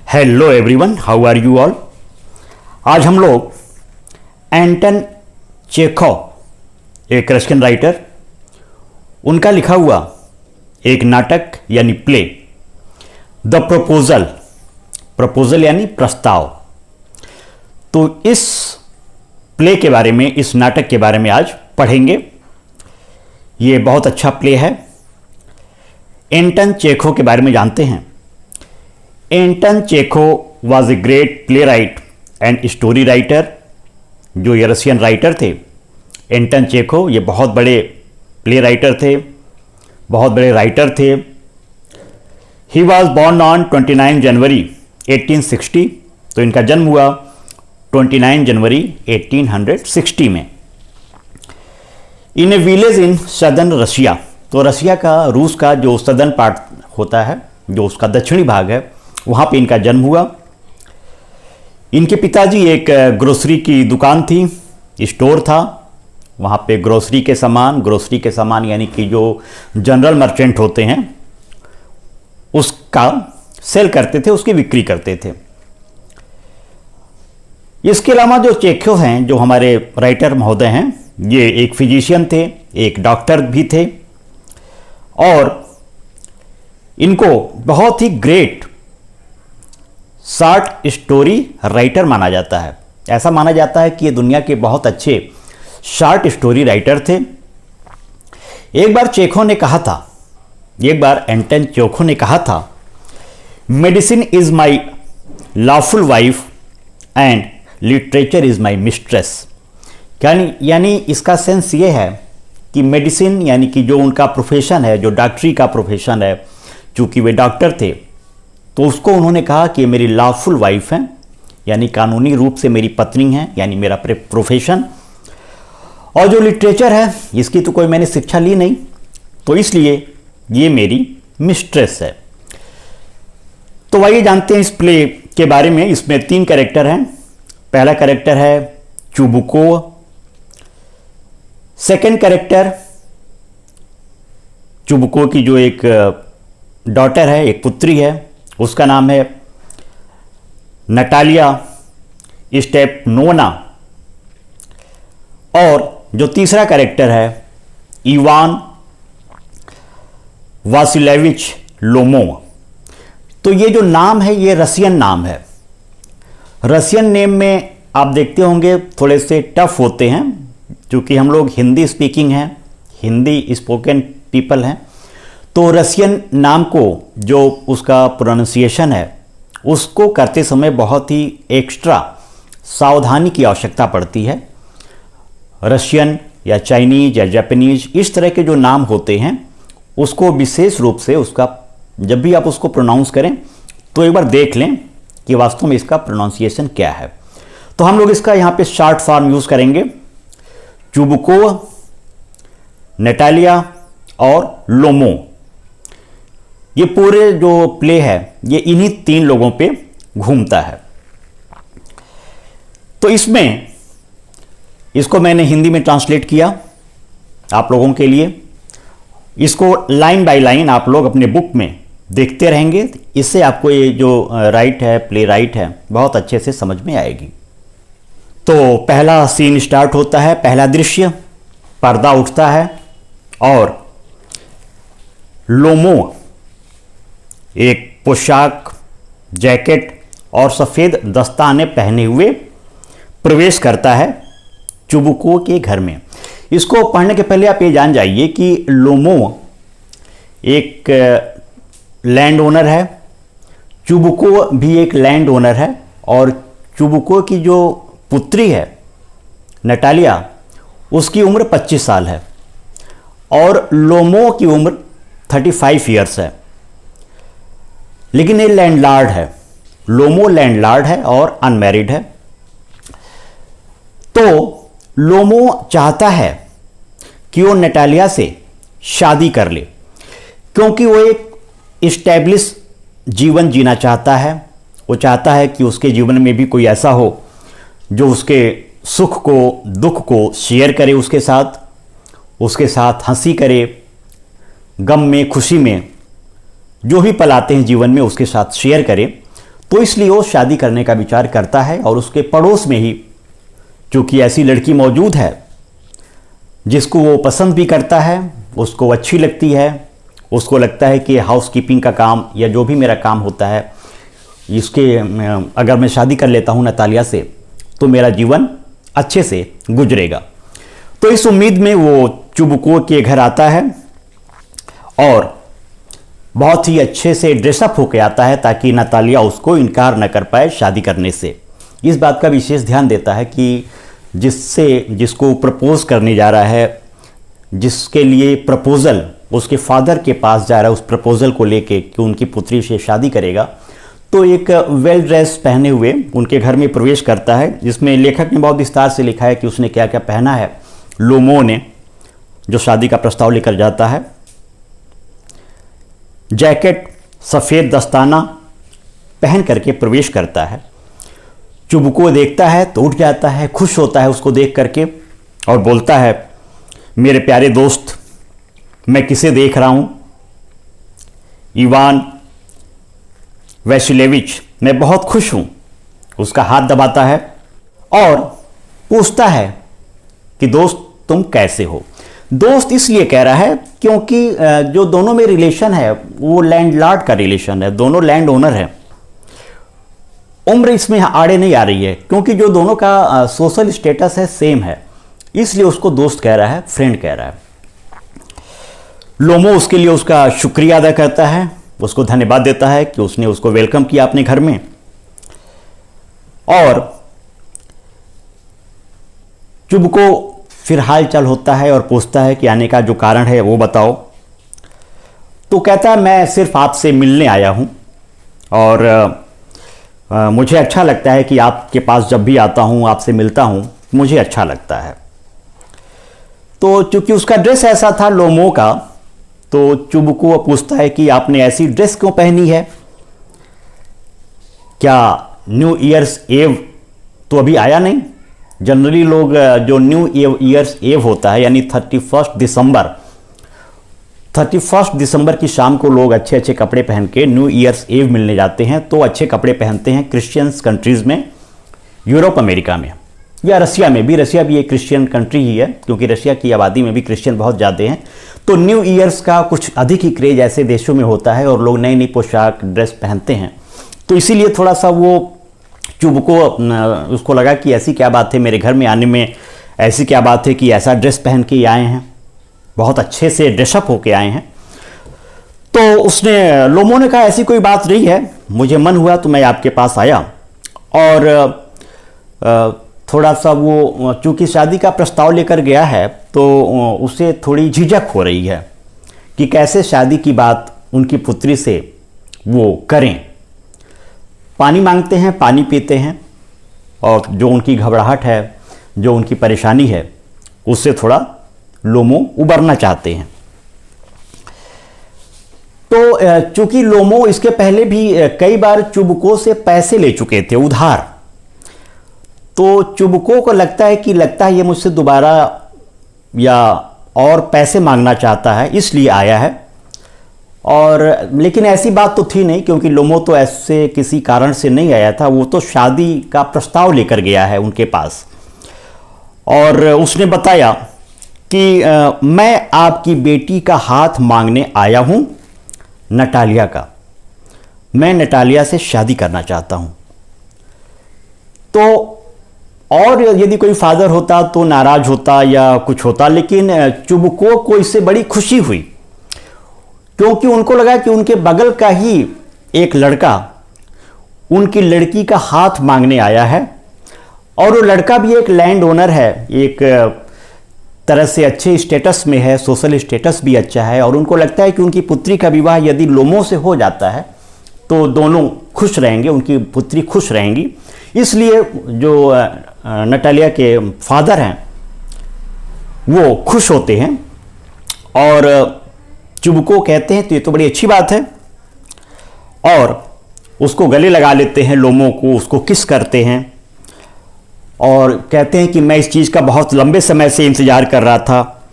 Hello everyone, how are you all. आज हम लोग एंटन चेखव, एक रशियन राइटर, उनका लिखा हुआ एक नाटक यानी प्ले द प्रपोजल यानी प्रस्ताव, तो इस प्ले के बारे में, इस नाटक के बारे में आज पढ़ेंगे। ये बहुत अच्छा प्ले है। एंटन चेखव के बारे में जानते हैं। Anton Chekhov was a great playwright and story writer. जो ये रशियन राइटर थे एंटन चेखव, ये बहुत बड़े प्ले राइटर थे, बहुत बड़े राइटर थे। ही वॉज बॉर्न ऑन 29 जनवरी 1860, तो इनका जन्म हुआ 29 जनवरी 1860 में in a village in southern Russia. तो रशिया का, रूस का जो सदर्न पार्ट होता है, जो उसका दक्षिणी भाग है, वहाँ पे इनका जन्म हुआ। इनके पिताजी एक ग्रोसरी की दुकान थी, स्टोर था। वहाँ पे ग्रोसरी के सामान यानी कि जो जनरल मर्चेंट होते हैं उसका सेल करते थे, उसकी बिक्री करते थे। इसके अलावा जो चेखव हैं, जो हमारे राइटर महोदय हैं, ये एक फिजिशियन थे, एक डॉक्टर भी थे और इनको बहुत ही ग्रेट शॉर्ट स्टोरी राइटर माना जाता है। ऐसा माना जाता है कि ये दुनिया के बहुत अच्छे शॉर्ट स्टोरी राइटर थे। एक बार एंटन चेखव ने कहा था, medicine is my lawful wife and literature is my mistress. यानी इसका सेंस ये है कि मेडिसिन यानी कि जो उनका प्रोफेशन है, जो डॉक्टरी का प्रोफेशन है, चूंकि वे डॉक्टर थे, तो उसको उन्होंने कहा कि मेरी लॉफुल वाइफ है, यानी कानूनी रूप से मेरी पत्नी है, यानी मेरा प्रोफेशन। और जो लिटरेचर है, इसकी तो कोई मैंने शिक्षा ली नहीं, तो इसलिए ये मेरी मिस्ट्रेस है। तो आइए जानते हैं इस प्ले के बारे में। इसमें 3 कैरेक्टर हैं। पहला कैरेक्टर है चुबुको। सेकंड कैरेक्टर, चुबुको की जो एक डॉटर है, एक पुत्री है, उसका नाम है नटालिया स्टेपनोना। और जो तीसरा कैरेक्टर है इवान वासिलेविच लोमोव। तो ये जो नाम है, ये रशियन नाम है। रशियन नेम में आप देखते होंगे थोड़े से टफ होते हैं, क्योंकि हम लोग हिंदी स्पीकिंग हैं, हिंदी स्पोकन पीपल हैं, तो रशियन नाम को जो उसका प्रोनाउंसिएशन है, उसको करते समय बहुत ही एक्स्ट्रा सावधानी की आवश्यकता पड़ती है। रशियन या चाइनीज या जापानीज, इस तरह के जो नाम होते हैं, उसको विशेष रूप से उसका, जब भी आप उसको प्रोनाउंस करें तो एक बार देख लें कि वास्तव में इसका प्रोनाउंसिएशन क्या है। तो हम लोग इसका यहाँ पे शॉर्ट फॉर्म यूज करेंगे, चुबुको, नटालिया और लोमोव। ये पूरे जो प्ले है, ये इन्हीं 3 लोगों पे घूमता है। तो इसको मैंने हिंदी में ट्रांसलेट किया आप लोगों के लिए। इसको लाइन बाय लाइन आप लोग अपने बुक में देखते रहेंगे, इससे आपको ये जो राइट है, प्ले राइट है, बहुत अच्छे से समझ में आएगी। तो पहला सीन स्टार्ट होता है, पहला दृश्य, पर्दा उठता है और लोमोव एक पोशाक, जैकेट और सफ़ेद दस्ताने पहने हुए प्रवेश करता है चुबुको के घर में। इसको पढ़ने के पहले आप ये जान जाइए कि लोमोव एक लैंड ओनर है, चुबुको भी एक लैंड ओनर है, और चुबुको की जो पुत्री है नटालिया, उसकी उम्र 25 साल है और लोमोव की उम्र 35 ईयर्स है। लेकिन ये लैंडलॉर्ड है, लोमोव लैंडलॉर्ड है और अनमैरिड है। तो लोमोव चाहता है कि वो नटालिया से शादी कर ले, क्योंकि वो एक इस्टेब्लिश जीवन जीना चाहता है। वो चाहता है कि उसके जीवन में भी कोई ऐसा हो जो उसके सुख को, दुख को शेयर करे, उसके साथ हंसी करे, गम में, खुशी में, जो भी पल आते हैं जीवन में उसके साथ शेयर करे। तो इसलिए वो शादी करने का विचार करता है और उसके पड़ोस में ही चूँकि ऐसी लड़की मौजूद है जिसको वो पसंद भी करता है, उसको अच्छी लगती है, उसको लगता है कि हाउसकीपिंग का काम या जो भी मेरा काम होता है इसके अगर मैं शादी कर लेता हूँ नतालिया से तो मेरा जीवन अच्छे से गुजरेगा। तो इस उम्मीद में वो चुबुको के घर आता है और बहुत ही अच्छे से ड्रेसअप होकर आता है ताकि नतालिया उसको इनकार न कर पाए शादी करने से। इस बात का विशेष ध्यान देता है कि जिसको प्रपोज करने जा रहा है, जिसके लिए प्रपोज़ल उसके फादर के पास जा रहा है, उस प्रपोज़ल को लेके कि उनकी पुत्री से शादी करेगा, तो एक वेल ड्रेस पहने हुए उनके घर में प्रवेश करता है, जिसमें लेखक ने बहुत विस्तार से लिखा है कि उसने क्या क्या पहना है। लोमो ने, जो शादी का प्रस्ताव लेकर जाता है, जैकेट सफ़ेद दस्ताना पहन करके प्रवेश करता है। चुबुको देखता है तो उठ जाता है, खुश होता है उसको देख करके और बोलता है, मेरे प्यारे दोस्त, मैं किसे देख रहा हूँ? इवान वैसिलेविच, मैं बहुत खुश हूँ। उसका हाथ दबाता है और पूछता है कि दोस्त तुम कैसे हो। दोस्त इसलिए कह रहा है क्योंकि जो दोनों में रिलेशन है वो लैंडलॉर्ड का रिलेशन है, दोनों लैंड ओनर हैं। उम्र इसमें आड़े नहीं आ रही है क्योंकि जो दोनों का सोशल स्टेटस है सेम है, इसलिए उसको दोस्त कह रहा है, फ्रेंड कह रहा है। लोमो उसके लिए उसका शुक्रिया अदा करता है, उसको धन्यवाद देता है कि उसने उसको वेलकम किया अपने घर में। और चुबुको फिर हाल चाल होता है और पूछता है कि आने का जो कारण है वो बताओ। तो कहता है मैं सिर्फ आपसे मिलने आया हूँ और मुझे अच्छा लगता है कि आपके पास जब भी आता हूँ, आपसे मिलता हूँ, मुझे अच्छा लगता है। तो चूंकि उसका ड्रेस ऐसा था लोमो का, तो चुबुको पूछता है कि आपने ऐसी ड्रेस क्यों पहनी है? क्या न्यू ईयर्स एव तो अभी आया नहीं? जनरली लोग जो न्यू ईयर्स एव होता है यानी 31 दिसंबर की शाम को लोग अच्छे अच्छे कपड़े पहन के न्यू ईयर्स एव मिलने जाते हैं। तो अच्छे कपड़े पहनते हैं क्रिश्चियंस कंट्रीज़ में, यूरोप अमेरिका में या रसिया में भी। रसिया भी एक क्रिश्चियन कंट्री ही है क्योंकि रशिया की आबादी में भी क्रिश्चियन बहुत ज़्यादा हैं। तो न्यू ईयर्स का कुछ अधिक ही क्रेज ऐसे देशों में होता है और लोग नई नई पोशाक ड्रेस पहनते हैं। तो इसीलिए थोड़ा सा वो चुबुको उसको लगा कि ऐसी क्या बात है मेरे घर में आने में, ऐसी क्या बात है कि ऐसा ड्रेस पहन के आए हैं, बहुत अच्छे से ड्रेसअप होके आए हैं। तो उसने लोमो ने कहा ऐसी कोई बात नहीं है, मुझे मन हुआ तो मैं आपके पास आया। और थोड़ा सा वो चूँकि शादी का प्रस्ताव लेकर गया है तो उसे थोड़ी झिझक हो रही है कि कैसे शादी की बात उनकी पुत्री से वो करें। पानी मांगते हैं, पानी पीते हैं और जो उनकी घबराहट है, जो उनकी परेशानी है, उससे थोड़ा लोमो उबरना चाहते हैं। तो चूंकि लोमो इसके पहले भी कई बार चुबुको से पैसे ले चुके थे उधार, तो चुबुको को लगता है ये मुझसे दोबारा या और पैसे मांगना चाहता है, इसलिए आया है। और लेकिन ऐसी बात तो थी नहीं क्योंकि लोमो तो ऐसे किसी कारण से नहीं आया था, वो तो शादी का प्रस्ताव लेकर गया है उनके पास। और उसने बताया कि मैं आपकी बेटी का हाथ मांगने आया हूँ, नटालिया का। मैं नटालिया से शादी करना चाहता हूँ। तो और यदि कोई फादर होता तो नाराज होता या कुछ होता, लेकिन चुबुको को इससे बड़ी खुशी हुई क्योंकि उनको लगा कि उनके बगल का ही एक लड़का उनकी लड़की का हाथ मांगने आया है और वो लड़का भी एक लैंड ओनर है, एक तरह से अच्छे स्टेटस में है, सोशल स्टेटस भी अच्छा है। और उनको लगता है कि उनकी पुत्री का विवाह यदि लोमो से हो जाता है तो दोनों खुश रहेंगे, उनकी पुत्री खुश रहेंगी। इसलिए जो नटालिया के फादर हैं वो खुश होते हैं और चुबुको कहते हैं तो ये तो बड़ी अच्छी बात है, और उसको गले लगा लेते हैं लोमो को, उसको किस करते हैं और कहते हैं कि मैं इस चीज़ का बहुत लंबे समय से इंतज़ार कर रहा था।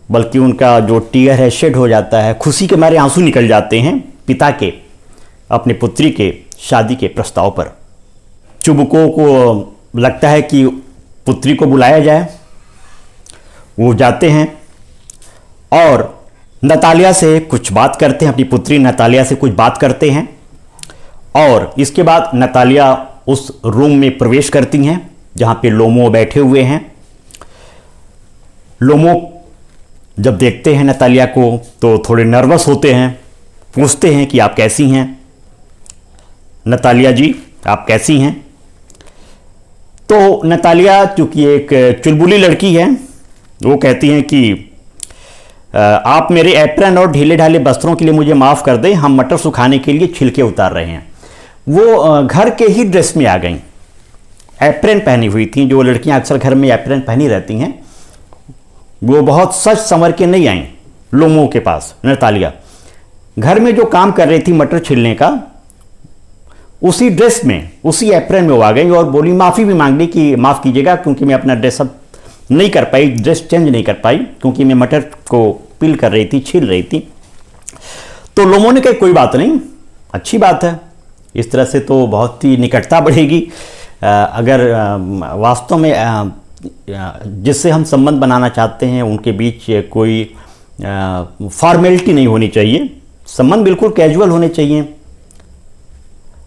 बल्कि उनका जो टीयर है शेड हो जाता है, खुशी के मारे आंसू निकल जाते हैं पिता के अपनी पुत्री के शादी के प्रस्ताव पर। चुबुको को लगता है कि पुत्री को बुलाया जाए। वो जाते हैं और नतालिया से कुछ बात करते हैं, अपनी पुत्री नतालिया से कुछ बात करते हैं। और इसके बाद नतालिया उस रूम में प्रवेश करती हैं जहाँ पे लोमो बैठे हुए हैं। लोमो जब देखते हैं नतालिया को तो थोड़े नर्वस होते हैं, पूछते हैं कि आप कैसी हैं नतालिया जी, आप कैसी हैं। तो नतालिया चूँकि एक चुलबुली लड़की है, वो कहती हैं कि आप मेरे एप्रन और ढीले ढाले वस्त्रों के लिए मुझे माफ़ कर दें, हम मटर सुखाने के लिए छिलके उतार रहे हैं। वो घर के ही ड्रेस में आ गई, एप्रन पहनी हुई थी। जो लड़कियां अक्सर घर में एप्रन पहनी रहती हैं, वो बहुत सच संवर के नहीं आई लोमो के पास। नतालिया घर में जो काम कर रही थी मटर छिलने का, उसी ड्रेस में, उसी एप्रन में वो आ गई और बोली, माफ़ी भी मांग ली कि माफ़ कीजिएगा क्योंकि मैं अपना ड्रेस अब नहीं कर पाई, ड्रेस चेंज नहीं कर पाई क्योंकि मैं मटर को पील कर रही थी, छील रही थी। तो लोमो ने कहा कोई बात नहीं, अच्छी बात है, इस तरह से तो बहुत ही निकटता बढ़ेगी। अगर वास्तव में जिससे हम संबंध बनाना चाहते हैं उनके बीच कोई फॉर्मेलिटी नहीं होनी चाहिए, संबंध बिल्कुल कैजुअल होने चाहिए,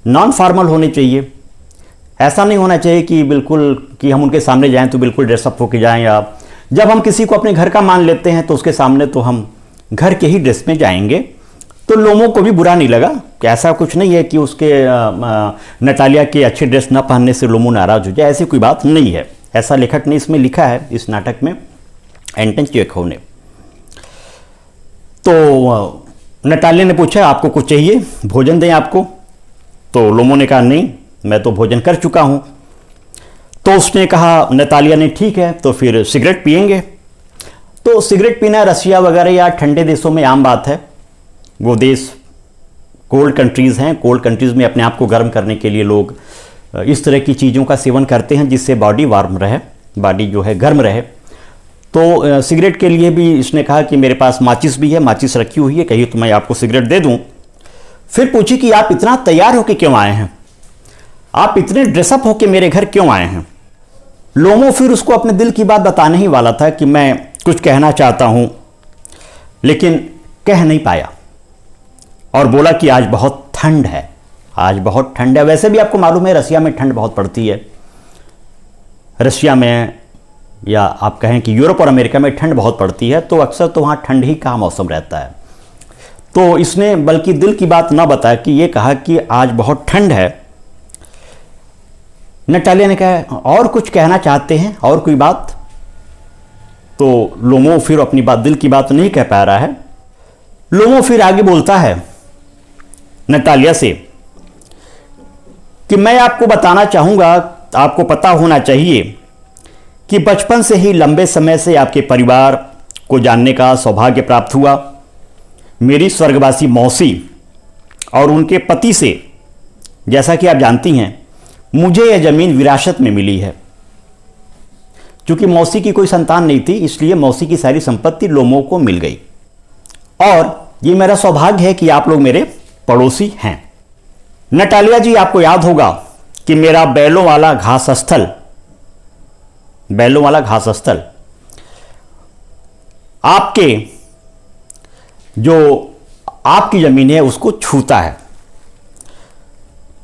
नॉन फॉर्मल होने चाहिए। ऐसा नहीं होना चाहिए कि बिल्कुल कि हम उनके सामने जाएं तो बिल्कुल ड्रेसअप होके जाएं, या जब हम किसी को अपने घर का मान लेते हैं तो उसके सामने तो हम घर के ही ड्रेस में जाएंगे। तो लोमो को भी बुरा नहीं लगा कि ऐसा कुछ नहीं है कि उसके नतालिया के अच्छे ड्रेस न पहनने से लोमो नाराज हो जाए, ऐसी कोई बात नहीं है। ऐसा लेखक ने इसमें लिखा है, इस नाटक में, एंटन चेखोव ने। तो नतालिया ने पूछा आपको कुछ चाहिए, भोजन दें आपको? तो लोमो ने कहा नहीं, मैं तो भोजन कर चुका हूं। तो उसने कहा, नतालिया ने, ठीक है तो फिर सिगरेट पिएंगे। तो सिगरेट पीना रसिया वगैरह या ठंडे देशों में आम बात है। वो देश कोल्ड कंट्रीज़ हैं, कोल्ड कंट्रीज़ में अपने आप को गर्म करने के लिए लोग इस तरह की चीज़ों का सेवन करते हैं जिससे बॉडी वार्म रहे, बॉडी जो है गर्म रहे। तो सिगरेट के लिए भी इसने कहा कि मेरे पास माचिस भी है, माचिस रखी हुई है, कहिए तो मैं आपको सिगरेट दे दूं। फिर पूछी कि आप इतना तैयार होकर क्यों आए हैं, आप इतने ड्रेसअप होकर मेरे घर क्यों आए हैं। लोमो फिर उसको अपने दिल की बात बताने ही वाला था कि मैं कुछ कहना चाहता हूं लेकिन कह नहीं पाया, और बोला कि आज बहुत ठंड है, आज बहुत ठंड है। वैसे भी आपको मालूम है रसिया में ठंड बहुत पड़ती है। रसिया में, या आप कहें कि यूरोप और अमेरिका में ठंड बहुत पड़ती है, तो अक्सर तो वहाँ ठंड ही का मौसम रहता है। तो इसने बल्कि दिल की बात ना बताया कि ये कहा कि आज बहुत ठंड है। नतालिया ने कहा और कुछ कहना चाहते हैं, और कोई बात? तो लोमो फिर अपनी बात, दिल की बात नहीं कह पा रहा है। लोमो फिर आगे बोलता है नतालिया से कि मैं आपको बताना चाहूँगा, आपको पता होना चाहिए कि बचपन से ही लंबे समय से आपके परिवार को जानने का सौभाग्य प्राप्त हुआ। मेरी स्वर्गवासी मौसी और उनके पति से, जैसा कि आप जानती हैं, मुझे यह ज़मीन विरासत में मिली है। क्योंकि मौसी की कोई संतान नहीं थी, इसलिए मौसी की सारी संपत्ति लोमो को मिल गई। और ये मेरा सौभाग्य है कि आप लोग मेरे पड़ोसी हैं। नतालिया जी, आपको याद होगा कि मेरा बैलों वाला घास स्थल आपके, जो आपकी जमीन है उसको छूता है।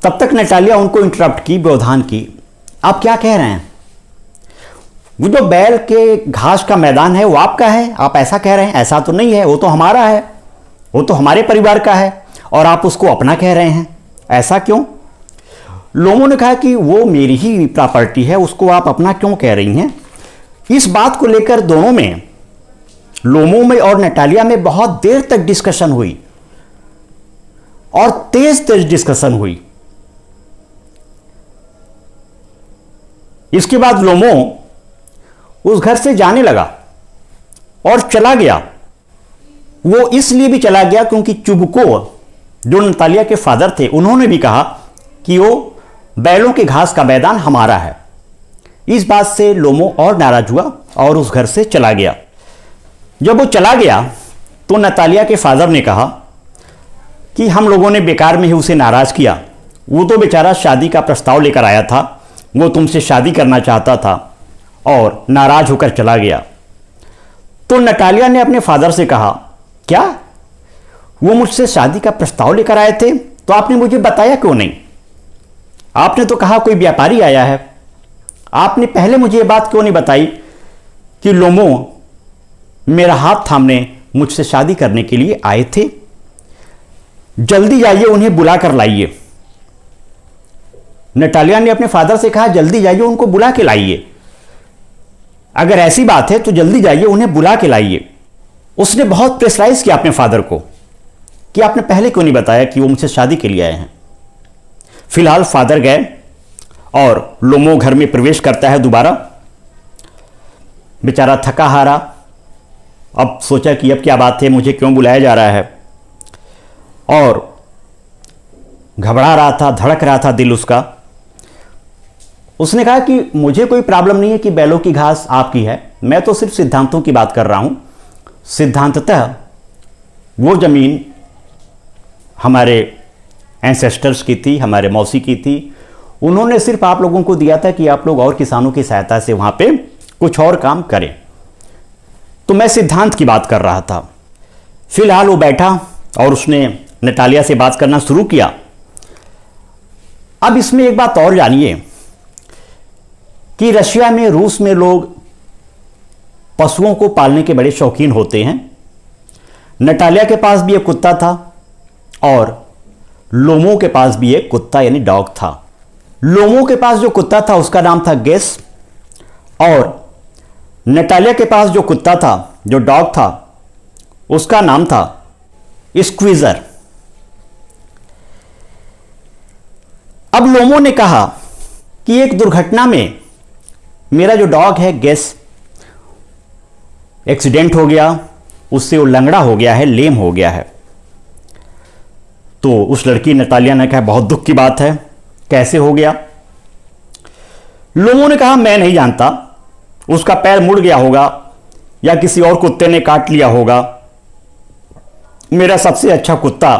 तब तक नतालिया उनको इंटरप्ट की, व्यवधान की, आप क्या कह रहे हैं? वो जो बैल के घास का मैदान है वो आपका है, आप ऐसा कह रहे हैं? ऐसा तो नहीं है, वो तो हमारा है, वो तो हमारे परिवार का है, और आप उसको अपना कह रहे हैं, ऐसा क्यों? लोमो ने कहा कि वो मेरी ही प्रॉपर्टी है, उसको आप अपना क्यों कह रही हैं? इस बात को लेकर दोनों में, लोमो में और नतालिया में, बहुत देर तक डिस्कशन हुई, और तेज डिस्कशन हुई। इसके बाद लोमो उस घर से जाने लगा और चला गया। वो इसलिए भी चला गया क्योंकि चुबुको, जो नतालिया के फादर थे, उन्होंने भी कहा कि वो बैलों के घास का मैदान हमारा है। इस बात से लोमो और नाराज हुआ और उस घर से चला गया। जब वो चला गया तो नतालिया के फादर ने कहा कि हम लोगों ने बेकार में ही उसे नाराज किया, वो तो बेचारा शादी का प्रस्ताव लेकर आया था, वो तुमसे शादी करना चाहता था और नाराज होकर चला गया। तो नटालिया ने अपने फादर से कहा, क्या वो मुझसे शादी का प्रस्ताव लेकर आए थे? तो आपने मुझे बताया क्यों नहीं? आपने तो कहा कोई व्यापारी आया है। आपने पहले मुझे ये बात क्यों नहीं बताई कि लोमो मेरा हाथ थामने मुझसे शादी करने के लिए आए थे? जल्दी जाइए, उन्हें बुला कर लाइए। नटालिया ने अपने फादर से कहा, जल्दी जाइए, उनको बुला के लाइए। अगर ऐसी बात है तो जल्दी जाइए, उन्हें बुला के लाइए। उसने बहुत प्रेशराइज किया अपने फादर को कि आपने पहले क्यों नहीं बताया कि वो मुझसे शादी के लिए आए हैं। फिलहाल फादर गए और लोमो घर में प्रवेश करता है दोबारा। बेचारा थका हारा, अब सोचा कि अब क्या बात है, मुझे क्यों बुलाया जा रहा है, और घबरा रहा था, धड़क रहा था दिल उसका। उसने कहा कि मुझे कोई प्रॉब्लम नहीं है कि बैलों की घास आपकी है, मैं तो सिर्फ सिद्धांतों की बात कर रहा हूं। सिद्धांततः वो जमीन हमारे एंसेस्टर्स की थी, हमारे मौसी की थी। उन्होंने सिर्फ आप लोगों को दिया था कि आप लोग और किसानों की सहायता से वहां पे कुछ और काम करें। तो मैं सिद्धांत की बात कर रहा था। फिलहाल वो बैठा और उसने नटालिया से बात करना शुरू किया। अब इसमें एक बात और जानिए कि रशिया में, रूस में लोग पशुओं को पालने के बड़े शौकीन होते हैं। नटालिया के पास भी एक कुत्ता था और लोमो के पास भी एक कुत्ता यानी डॉग था। लोमो के पास जो कुत्ता था उसका नाम था गेस, और नटालिया के पास जो कुत्ता था, जो डॉग था, उसका नाम था स्क्वीजर। अब लोमो ने कहा कि एक दुर्घटना में मेरा जो डॉग है गेस, एक्सीडेंट हो गया, उससे वो लंगड़ा हो गया है, लेम हो गया है। तो उस लड़की नटालिया ने कहा, बहुत दुख की बात है, कैसे हो गया? लोमो ने कहा, मैं नहीं जानता, उसका पैर मुड़ गया होगा या किसी और कुत्ते ने काट लिया होगा। मेरा सबसे अच्छा कुत्ता,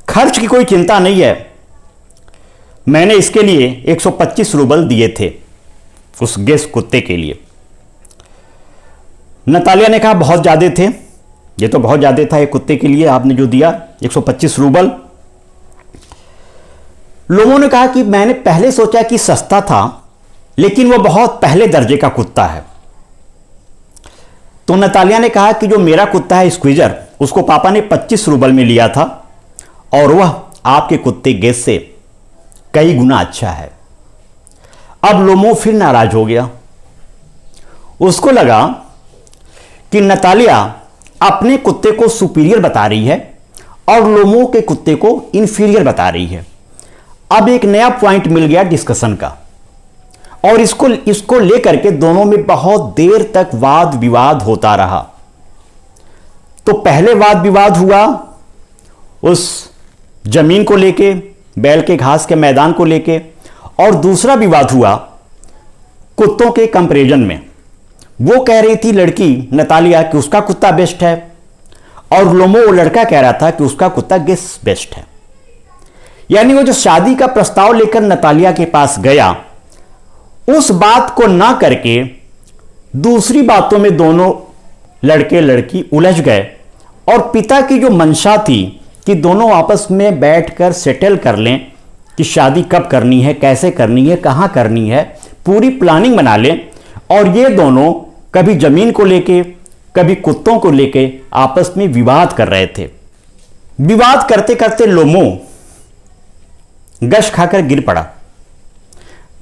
खर्च की कोई चिंता नहीं है, मैंने इसके लिए 125 रूबल दिए थे उस गेस कुत्ते के लिए। नतालिया ने कहा, बहुत ज़्यादा थे, ये तो बहुत ज़्यादा था एक कुत्ते के लिए आपने जो दिया 125 रूबल। लोगों ने कहा कि मैंने पहले सोचा कि सस्ता था, लेकिन वो बहुत पहले दर्जे का कुत्ता है। तो नतालिया ने कहा कि जो मेरा कुत्ता है स्क्वीजर, उसको पापा ने 25 रूबल में लिया था और वह आपके कुत्ते गेस से कई गुना अच्छा है। अब लोमो फिर नाराज हो गया। उसको लगा कि नतालिया अपने कुत्ते को सुपीरियर बता रही है और लोमो के कुत्ते को इंफीरियर बता रही है। अब एक नया पॉइंट मिल गया डिस्कशन का, और इसको लेकर के दोनों में बहुत देर तक वाद विवाद होता रहा। तो पहले वाद विवाद हुआ उस जमीन को लेके, बैल के घास के मैदान को लेके, और दूसरा विवाद हुआ कुत्तों के कंपैरिजन में। वो कह रही थी लड़की नतालिया कि उसका कुत्ता बेस्ट है, और लोमो वो लड़का कह रहा था कि उसका कुत्ता गेस बेस्ट है। यानी वो जो शादी का प्रस्ताव लेकर नतालिया के पास गया, उस बात को ना करके दूसरी बातों में दोनों लड़के लड़की उलझ गए, और पिता की जो मंशा थी कि दोनों आपस में बैठकर सेटल कर लें कि शादी कब करनी है, कैसे करनी है, कहां करनी है, पूरी प्लानिंग बना लें, और ये दोनों कभी जमीन को लेके, कभी कुत्तों को लेके आपस में विवाद कर रहे थे। विवाद करते करते लोमो गश खाकर गिर पड़ा।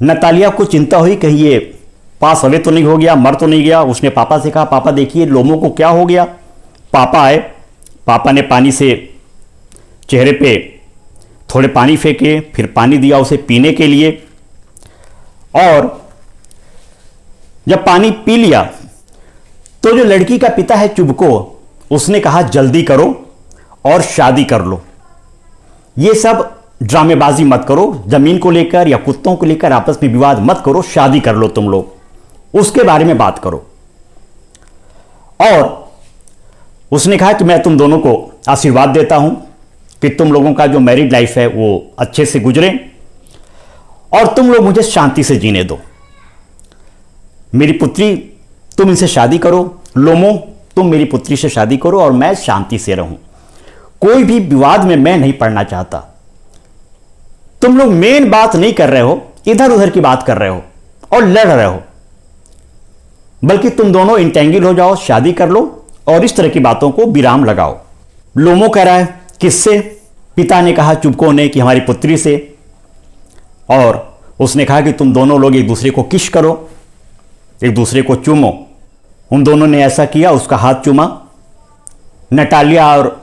नतालिया को चिंता हुई कहीं ये पास अवे तो नहीं हो गया, मर तो नहीं गया। उसने पापा से कहा, पापा देखिए लोमो को क्या हो गया। पापा आए, पापा ने पानी से चेहरे पे थोड़े पानी फेंके, फिर पानी दिया उसे पीने के लिए, और जब पानी पी लिया तो जो लड़की का पिता है चुबको, उसने कहा जल्दी करो और शादी कर लो, ये सब ड्रामेबाजी मत करो, जमीन को लेकर या कुत्तों को लेकर आपस में विवाद मत करो, शादी कर लो तुम लोग, उसके बारे में बात करो। और उसने कहा कि मैं तुम दोनों को आशीर्वाद देता हूं कि तुम लोगों का जो मैरिड लाइफ है वो अच्छे से गुजरे और तुम लोग मुझे शांति से जीने दो। मेरी पुत्री, तुम इनसे शादी करो। लोमो, तुम मेरी पुत्री से शादी करो और मैं शांति से रहूं। कोई भी विवाद में मैं नहीं पड़ना चाहता। तुम लोग मेन बात नहीं कर रहे हो, इधर उधर की बात कर रहे हो और लड़ रहे हो, बल्कि तुम दोनों इंटेंगल हो जाओ, शादी कर लो और इस तरह की बातों को विराम लगाओ। लोमो कह रहा है किससे? पिता ने कहा चुबको ने कि हमारी पुत्री से, और उसने कहा कि तुम दोनों लोग एक दूसरे को किस करो, एक दूसरे को चूमो। उन दोनों ने ऐसा किया, उसका हाथ चूमा। नटालिया और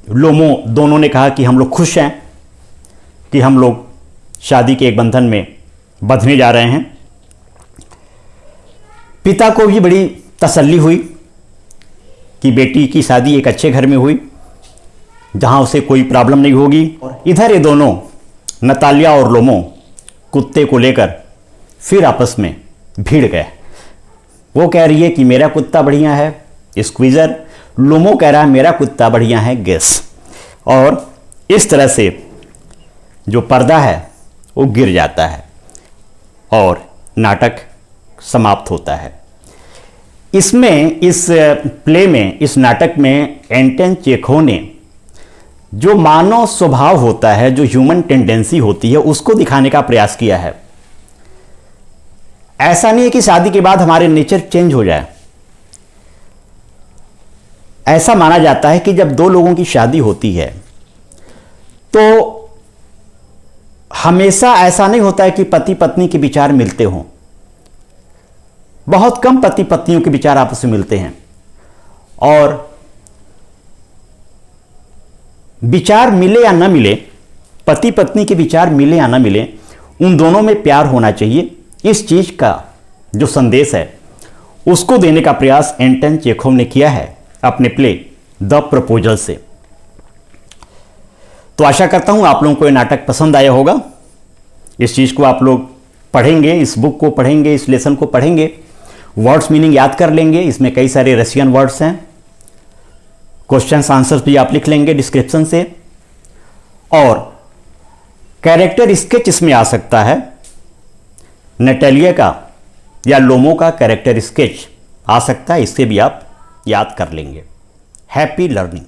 लोमो दोनों ने कहा कि हम लोग खुश हैं कि हम लोग शादी के एक बंधन में बंधने जा रहे हैं। पिता को भी बड़ी तसल्ली हुई कि बेटी की शादी एक अच्छे घर में हुई जहां उसे कोई प्रॉब्लम नहीं होगी। इधर ये दोनों नतालिया और लोमो कुत्ते को लेकर फिर आपस में भिड़ गए। वो कह रही है कि मेरा कुत्ता बढ़िया है स्क्वीज़र, लोमो कह रहा है मेरा कुत्ता बढ़िया है गेस। और इस तरह से जो पर्दा है वो गिर जाता है और नाटक समाप्त होता है। इसमें, इस प्ले में, इस नाटक में एंटन चेखोव ने जो मानव स्वभाव होता है, जो ह्यूमन टेंडेंसी होती है, उसको दिखाने का प्रयास किया है। ऐसा नहीं है कि शादी के बाद हमारे नेचर चेंज हो जाए। ऐसा माना जाता है कि जब दो लोगों की शादी होती है तो हमेशा ऐसा नहीं होता है कि पति पत्नी के विचार मिलते हों। बहुत कम पति पत्नियों के विचार आपस में मिलते हैं, और विचार मिले या ना मिले, पति पत्नी के विचार मिले या ना मिले, उन दोनों में प्यार होना चाहिए। इस चीज का जो संदेश है उसको देने का प्रयास एंटन चेखोव ने किया है अपने प्ले द प्रपोजल से। तो आशा करता हूं आप लोगों को यह नाटक पसंद आया होगा। इस चीज को आप लोग पढ़ेंगे, इस बुक को पढ़ेंगे, इस लेसन को पढ़ेंगे, वर्ड्स मीनिंग याद कर लेंगे। इसमें कई सारे रशियन वर्ड्स हैं। क्वेश्चंस आंसर्स भी आप लिख लेंगे डिस्क्रिप्शन से। और कैरेक्टर स्केच इसमें आ सकता है, नटालिया का या लोमो का कैरेक्टर स्केच आ सकता है, इससे भी आप याद कर लेंगे। Happy learning.